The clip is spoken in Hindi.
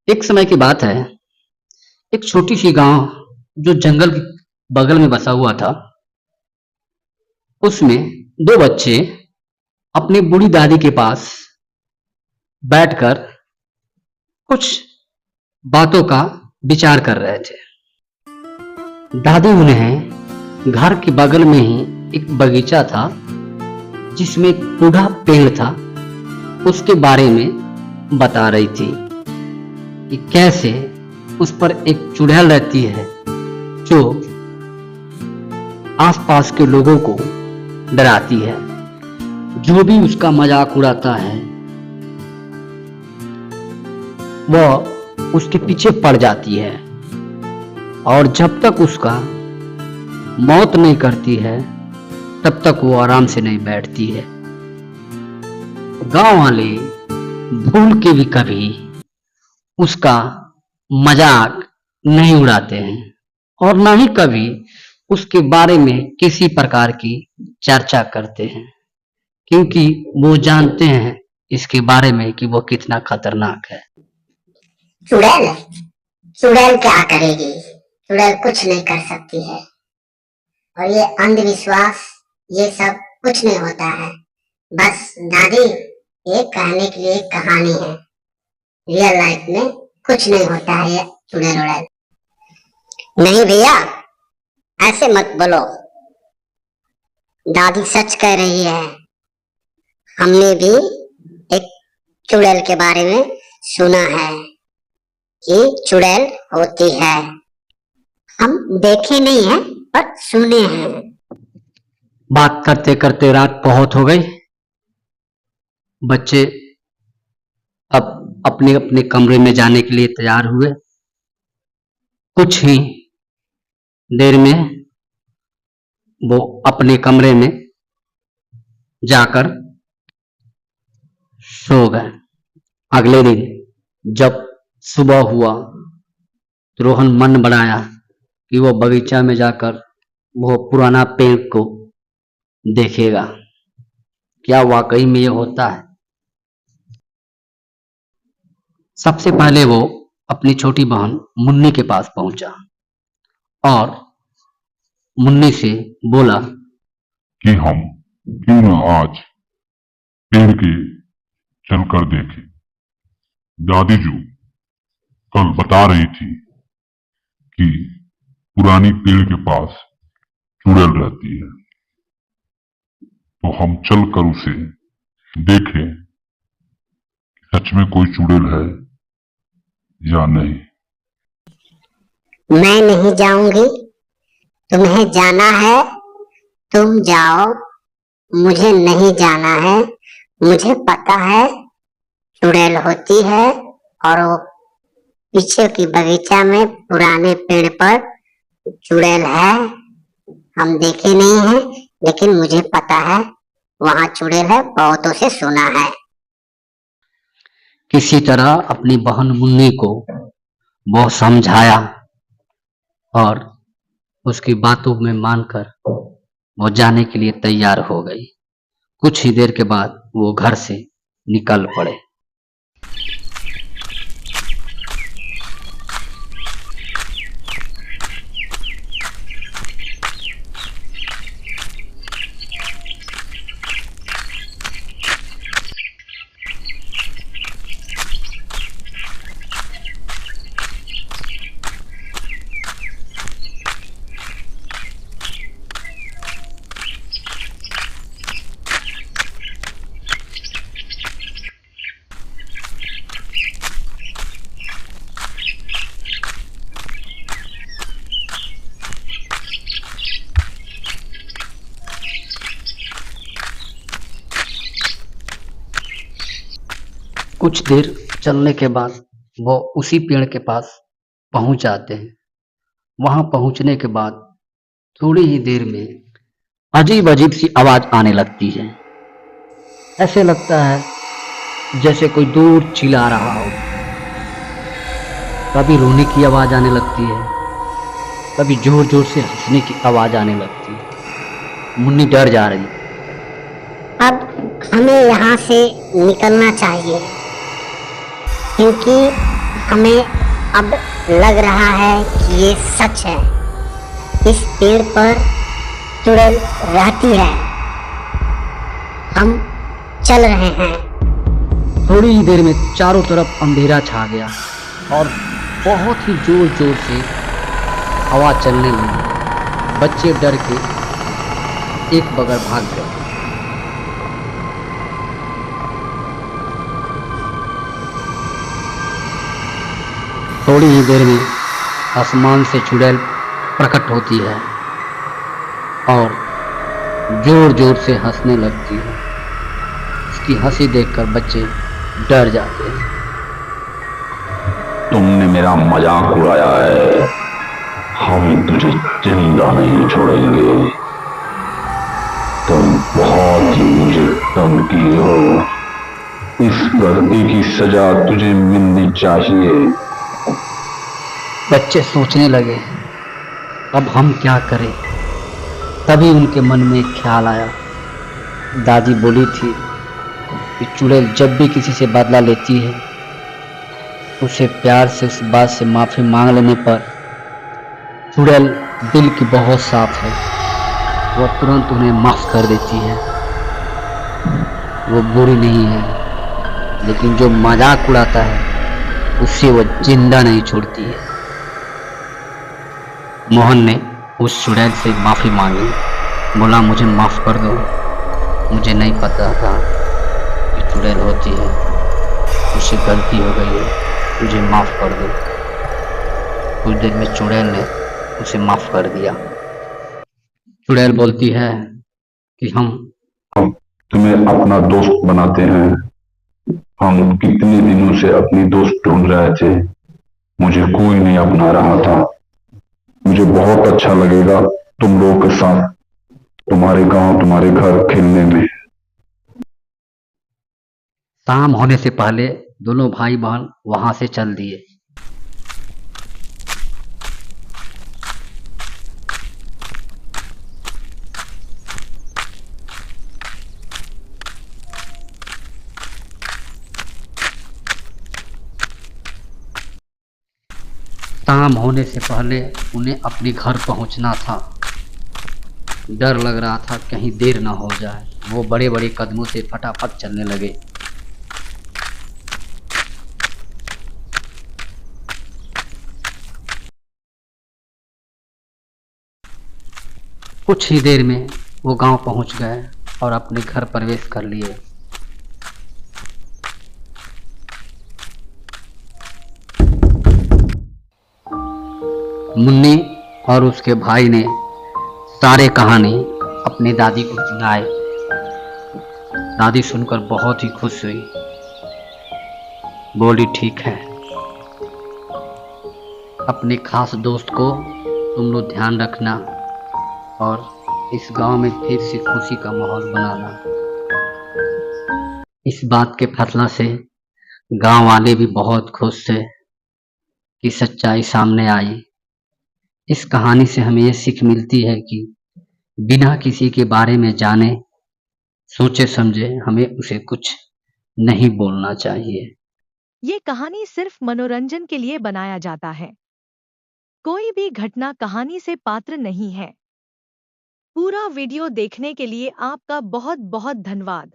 एक समय की बात है। एक छोटी सी गांव जो जंगल के बगल में बसा हुआ था। उसमें दो बच्चे अपनी बूढ़ी दादी के पास बैठकर कुछ बातों का विचार कर रहे थे। दादी उन्हें घर के बगल में ही एक बगीचा था जिसमें एक बूढ़ा पेड़ था, उसके बारे में बता रही थी कि कैसे उस पर एक चुड़ैल रहती है जो आसपास के लोगों को डराती है। जो भी उसका मजाक उड़ाता है वह उसके पीछे पड़ जाती है और जब तक उसका मौत नहीं करती है तब तक वो आराम से नहीं बैठती है। गांव वाले भूल के भी कभी उसका मजाक नहीं उड़ाते हैं और ना ही कभी उसके बारे में किसी प्रकार की चर्चा करते हैं, क्योंकि वो जानते हैं इसके बारे में कि वो कितना खतरनाक है। चुड़ैल चुड़ैल क्या करेगी? चुड़ैल कुछ नहीं कर सकती है। और ये अंधविश्वास ये सब कुछ नहीं होता है। बस दादी ये कहने के लिए कहानी है। रियल लाइफ में कुछ नहीं होता है ये चुड़ैल उड़ैल। नहीं भैया, ऐसे मत बोलो। दादी सच कह रही है। हमने भी एक चुड़ैल के बारे में सुना है कि चुड़ैल होती है। हम देखे नहीं है पर सुने हैं। बात करते करते रात बहुत हो गई। बच्चे अब अपने अपने कमरे में जाने के लिए तैयार हुए। कुछ ही देर में वो अपने कमरे में जाकर सो गए। अगले दिन जब सुबह हुआ तो रोहन मन बनाया कि वो बगीचा में जाकर वो पुराना पेड़ को देखेगा। क्या वाकई में ये होता है? सबसे पहले वो अपनी छोटी बहन मुन्नी के पास पहुंचा और मुन्नी से बोला कि हम क्यों न आज पेड़ के चलकर देखें। दादी जो कल बता रही थी कि पुरानी पेड़ के पास चुड़ैल रहती है, तो हम चलकर उसे देखें कि सच में कोई चुड़ैल है या नहीं। मैं नहीं जाऊंगी। तुम्हें जाना है तुम जाओ, मुझे नहीं जाना है। मुझे पता है चुड़ैल होती है और वो पीछे की बगीचा में पुराने पेड़ पर चुड़ैल है। हम देखे नहीं हैं लेकिन मुझे पता है वहां चुड़ैल है, बहुतों से सुना है। किसी तरह अपनी बहन मुन्नी को वो समझाया और उसकी बातों में मानकर वो जाने के लिए तैयार हो गई। कुछ ही देर के बाद वो घर से निकल पड़े। कुछ देर चलने के बाद वो उसी पेड़ के पास पहुंच जाते हैं। वहां पहुंचने के बाद थोड़ी ही देर में अजीब अजीब सी आवाज आने लगती है। ऐसे लगता है जैसे कोई दूर चिल्ला रहा हो। कभी रोने की आवाज आने लगती है, कभी जोर जोर से हंसने की आवाज आने लगती है। मुन्नी डर जा रही। अब हमें यहाँ से निकलना चाहिए क्योंकि हमें अब लग रहा है कि ये सच है। इस पेड़ पर चुड़ैल रहती है। हम चल रहे हैं। थोड़ी ही देर में चारों तरफ अंधेरा छा गया और बहुत ही जोर जोर से हवा चलने लगी। बच्चे डर के एक बगल भाग गए। थोड़ी ही देर में आसमान से चुड़ैल प्रकट होती है और जोर जोर से हंसने लगती है। इसकी हंसी देखकर बच्चे डर जाते हैं। तुमने मेरा मजाक उड़ाया है। हम तुझे जिंदा नहीं छोड़ेंगे। तुम बहुत ही मुझे तंग किए हो। इस गलती की सजा तुझे मिलनी चाहिए। बच्चे सोचने लगे अब हम क्या करें। तभी उनके मन में एक ख्याल आया। दादी बोली थी कि चुड़ैल जब भी किसी से बदला लेती है, उसे प्यार से उस बात से माफी मांग लेने पर चुड़ैल दिल की बहुत साफ है। वह तुरंत उन्हें माफ कर देती है। वो बुरी नहीं है, लेकिन जो मजाक उड़ाता है उससे वह जिंदा नहीं छोड़ती है। मोहन ने उस चुड़ैल से माफी मांगी। बोला मुझे माफ कर दो, मुझे नहीं पता था कि चुड़ैल होती है। मुझसे गलती हो गई है, मुझे माफ कर दो। कुछ देर में चुड़ैल ने उसे माफ कर दिया। चुड़ैल बोलती है कि हम तुम्हें अपना दोस्त बनाते हैं। हम कितने दिनों से अपनी दोस्त ढूंढ रहे थे। मुझे कोई नहीं अपना रहा था। मुझे बहुत अच्छा लगेगा तुम लोगों के साथ तुम्हारे गांव, तुम्हारे घर खेलने में। शाम होने से पहले दोनों भाई बहन वहां से चल दिए। शाम होने से पहले उन्हें अपने घर पहुंचना था। डर लग रहा था कहीं देर ना हो जाए। वो बड़े बड़े कदमों से फटाफट चलने लगे। कुछ ही देर में वो गांव पहुंच गए और अपने घर प्रवेश कर लिए। मुन्नी और उसके भाई ने सारे कहानी अपनी दादी को सुनाए। दादी सुनकर बहुत ही खुश हुई। बोली ठीक है, अपने खास दोस्त को तुम लोग ध्यान रखना और इस गांव में फिर से खुशी का माहौल बनाना। इस बात के फैसला से गांव वाले भी बहुत खुश थे कि सच्चाई सामने आई। इस कहानी से हमें ये सीख मिलती है कि बिना किसी के बारे में जाने सोचे समझे हमें उसे कुछ नहीं बोलना चाहिए। ये कहानी सिर्फ मनोरंजन के लिए बनाया जाता है। कोई भी घटना कहानी से पात्र नहीं है। पूरा वीडियो देखने के लिए आपका बहुत बहुत धन्यवाद।